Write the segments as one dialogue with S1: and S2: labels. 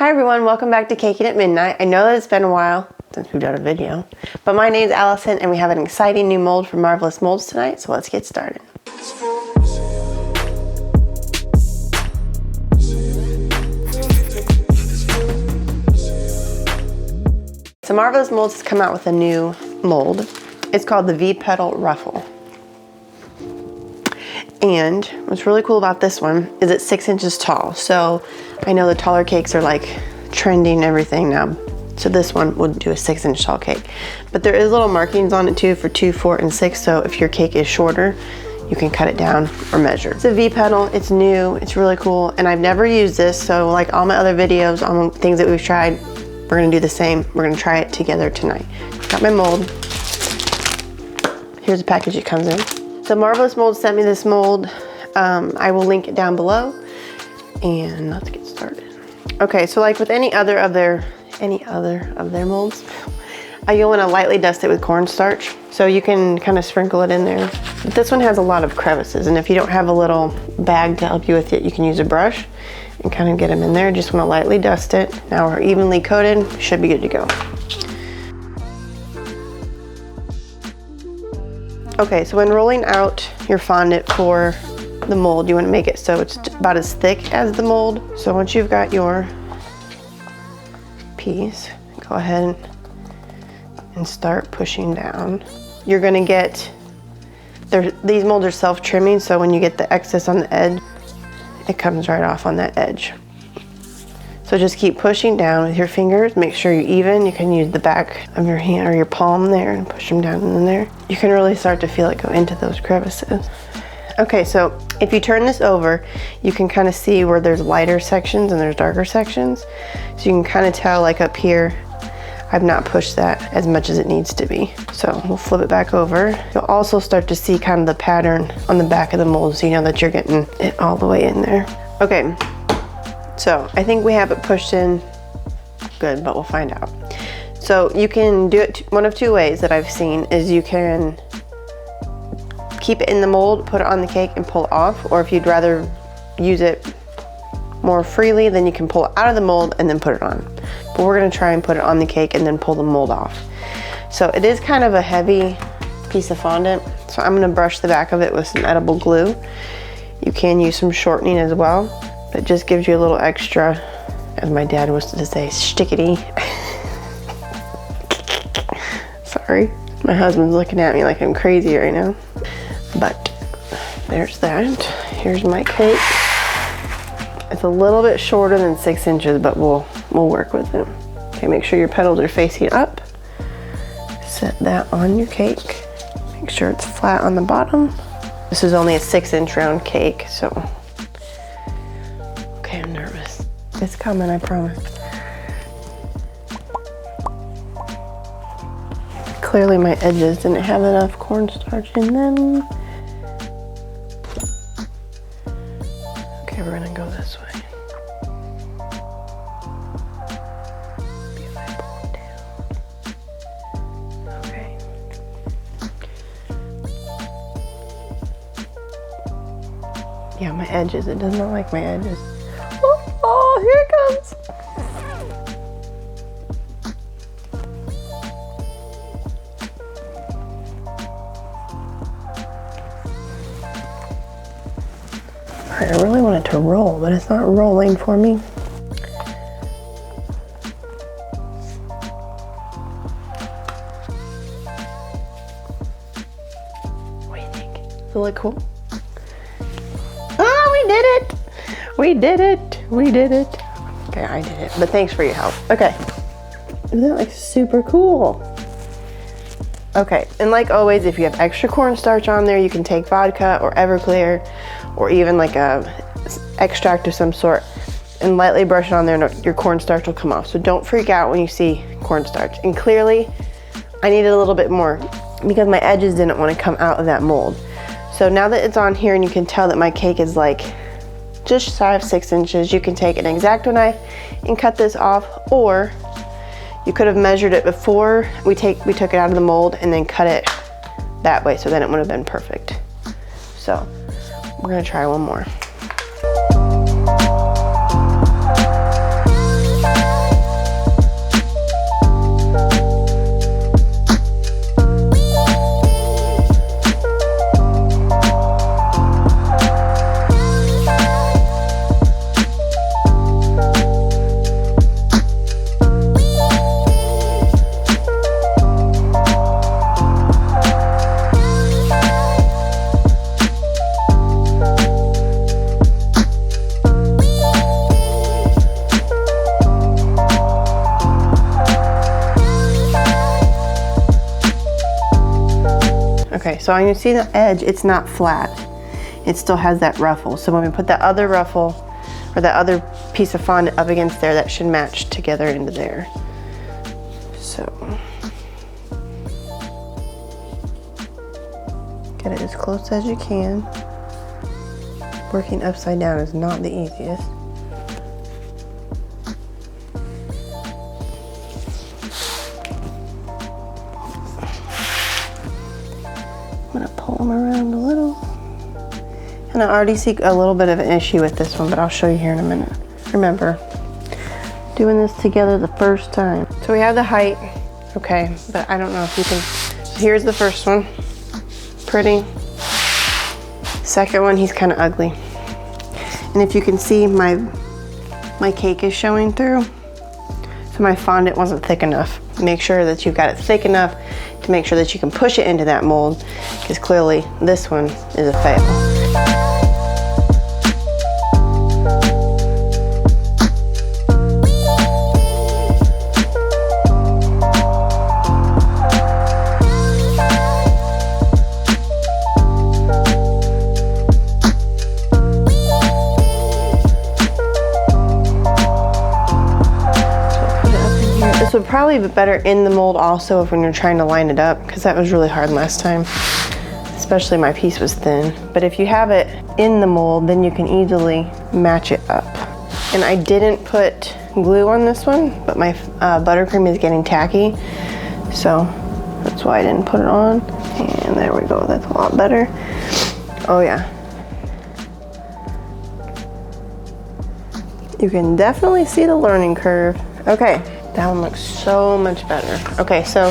S1: Hi everyone, welcome back to Caking at Midnight. I know that it's been a while since we've done a video, but my name's Allison and we have an exciting new mold from Marvelous Molds tonight, so let's get started. So Marvelous Molds has come out with a new mold. It's called the Petal Ruffle. And what's really cool about this one is it's 6 inches tall. So I know the taller cakes are like trending and everything now. So this one would do a 6 inch tall cake. But there is little markings on it too for 2, 4, and 6. So if your cake is shorter, you can cut it down or measure. It's a V-petal, it's new, it's really cool. And I've never used this. So like all my other videos on things that we've tried, we're gonna do the same. We're gonna try it together tonight. Got my mold. Here's the package it comes in. So Marvelous Molds sent me this mold. I will link it down below. And let's get started. Okay, so like with any other of their molds, you'll want to lightly dust it with cornstarch. So you can kind of sprinkle it in there. But this one has a lot of crevices, and if you don't have a little bag to help you with it, you can use a brush and kind of get them in there. Just want to lightly dust it. Now we're evenly coated, should be good to go. Okay, so when rolling out your fondant for the mold, you want to make it so it's about as thick as the mold. So once you've got your piece, go ahead and start pushing down. You're going to get, these molds are self-trimming, so when you get the excess on the edge, it comes right off on that edge. So just keep pushing down with your fingers. Make sure you're even. You can use the back of your hand or your palm there and push them down in there. You can really start to feel it go into those crevices. Okay, so if you turn this over, you can kind of see where there's lighter sections and there's darker sections. So you can kind of tell, like up here, I've not pushed that as much as it needs to be. So we'll flip it back over. You'll also start to see kind of the pattern on the back of the mold, so you know that you're getting it all the way in there. Okay. So I think we have it pushed in good, but we'll find out. So you can do it one of two ways that I've seen is you can keep it in the mold, put it on the cake and pull it off, or if you'd rather use it more freely, then you can pull it out of the mold and then put it on. But we're gonna try and put it on the cake and then pull the mold off. So it is kind of a heavy piece of fondant, so I'm gonna brush the back of it with some edible glue. You can use some shortening as well. It just gives you a little extra, as my dad was to say, stickity. Sorry, my husband's looking at me like I'm crazy right now. But there's that. Here's my cake. It's a little bit shorter than 6 inches, but we'll work with it. Okay, make sure your petals are facing up. Set that on your cake. Make sure it's flat on the bottom. This is only a 6 inch round cake, so. Okay, I'm nervous. It's coming, I promise. Clearly my edges didn't have enough cornstarch in them. Okay, we're gonna go this way. If I pull it down. Okay. Yeah, my edges, it does not like my edges. Oh, here it comes. I really want it to roll, but it's not rolling for me. What do you think? Does it look cool? Oh, we did it! We did it! We did it! Okay, I did it, but thanks for your help. Okay. Isn't that like super cool? Okay, and like always, if you have extra cornstarch on there, you can take vodka or Everclear or even like a extract of some sort and lightly brush it on there and your cornstarch will come off. So don't freak out when you see cornstarch. And clearly, I needed a little bit more because my edges didn't want to come out of that mold. So now that it's on here and you can tell that my cake is like just shy of 6 inches, you can take an X-Acto knife and cut this off, or you could have measured it before we took it out of the mold and then cut it that way, so then it would have been perfect. So we're gonna try one more. So you see the edge, it's not flat. It still has that ruffle. So when we put that other ruffle or that other piece of fondant up against there, that should match together into there. So get it as close as you can. Working upside down is not the easiest. I'm gonna pull them around a little. And I already see a little bit of an issue with this one, but I'll show you here in a minute. Remember, doing this together the first time. So we have the height, okay, but I don't know if you can. So here's the first one, pretty. Second one, he's kind of ugly. And if you can see, my cake is showing through. So my fondant wasn't thick enough. Make sure that you've got it thick enough to make sure that you can push it into that mold, because clearly this one is a fail. This would probably be better in the mold also if when you're trying to line it up, because that was really hard last time, especially my piece was thin. But if you have it in the mold, then you can easily match it up. And I didn't put glue on this one, but my buttercream is getting tacky, so that's why I didn't put it on. And there we go, that's a lot better. Oh yeah. You can definitely see the learning curve. Okay. That one looks so much better. Okay, so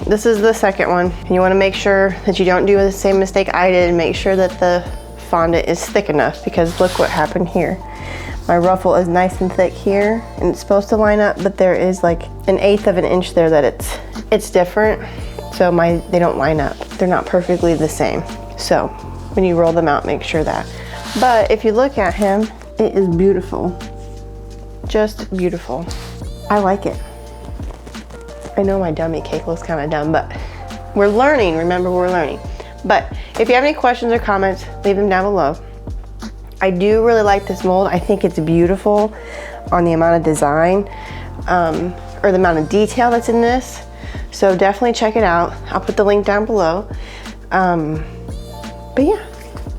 S1: this is the second one. And you wanna make sure that you don't do the same mistake I did and make sure that the fondant is thick enough, because look what happened here. My ruffle is nice and thick here and it's supposed to line up, but there is like 1/8 of an inch there that it's different. So they don't line up. They're not perfectly the same. So when you roll them out, make sure that. But if you look at him, it is beautiful. Just beautiful. I like it. I know my dummy cake looks kind of dumb, but we're learning. Remember, we're learning. But if you have any questions or comments, leave them down below. I do really like this mold. I think it's beautiful on the amount of design or the amount of detail that's in this. So definitely check it out. I'll put the link down below. But yeah,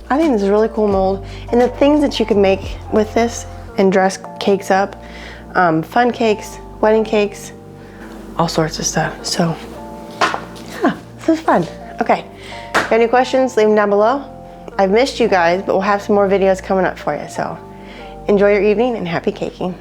S1: I think this is a really cool mold. And the things that you can make with this and dress cakes up, fun cakes, wedding cakes, all sorts of stuff. So yeah, this is fun. Okay, if you have any questions, leave them down below. I've missed you guys, but we'll have some more videos coming up for you. So enjoy your evening and happy caking.